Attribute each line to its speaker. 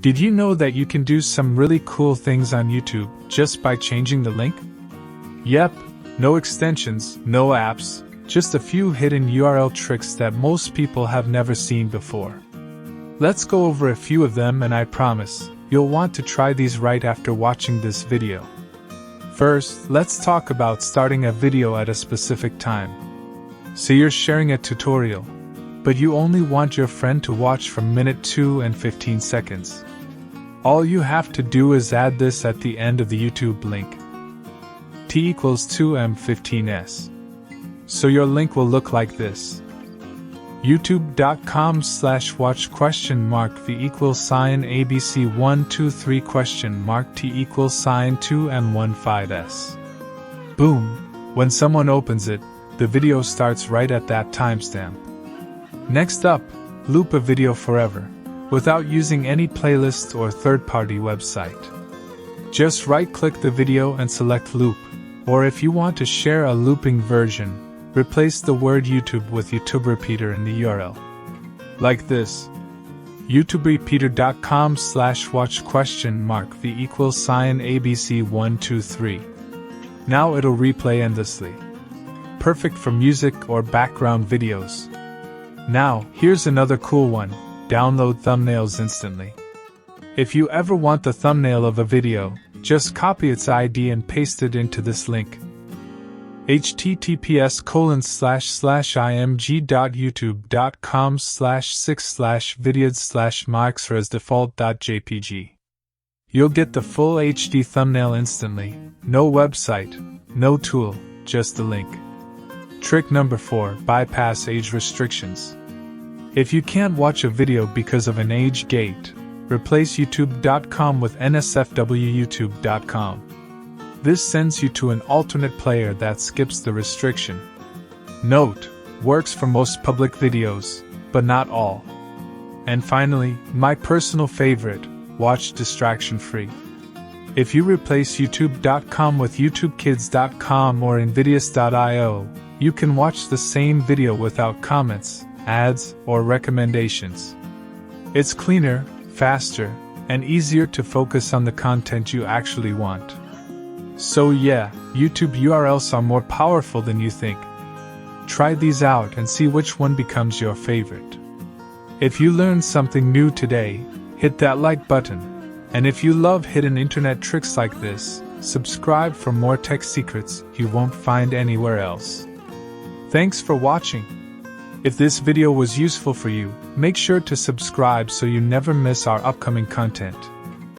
Speaker 1: Did you know that you can do some really cool things on YouTube just by changing the link? Yep, no extensions, no apps, just a few hidden URL tricks that most people have never seen before. Let's go over a few of them, and I promise, you'll want to try these right after watching this video. First, let's talk about starting a video at a specific time. Say you're sharing a tutorial, but you only want your friend to watch from minute 2 and 15 seconds. All you have to do is add this at the end of the YouTube link. T equals 2m15s. So your link will look like this. youtube.com/watch v equals sign abc123 T equals sign 2m15s. Boom! When someone opens it, the video starts right at that timestamp. Next up, loop a video forever, without using any playlist or third-party website. Just right-click the video and select loop, or if you want to share a looping version, replace the word YouTube with YouTube repeater in the URL. Like this. youtuberepeater.com/watch v equals sign abc123. Now it'll replay endlessly. Perfect for music or background videos. Now, here's another cool one. Download thumbnails instantly. If you ever want the thumbnail of a video, just copy its ID and paste it into this link. https://img.youtube.com/6/videos/myextrasdefault.jpg. You'll get the full HD thumbnail instantly. No website, no tool, just the link. Trick number 4, bypass age restrictions. If you can't watch a video because of an age gate, replace youtube.com with nsfwyoutube.com. This sends you to an alternate player that skips the restriction. Note, works for most public videos, but not all. And finally, my personal favorite, watch distraction-free. If you replace youtube.com with youtubekids.com or invidious.io, you can watch the same video without comments, ads, or recommendations. It's cleaner, faster, and easier to focus on the content you actually want. So yeah, YouTube URLs are more powerful than you think. Try these out and see which one becomes your favorite. If you learned something new today, hit that like button. And if you love hidden internet tricks like this, subscribe for more tech secrets you won't find anywhere else. Thanks for watching. If this video was useful for you, make sure to subscribe so you never miss our upcoming content.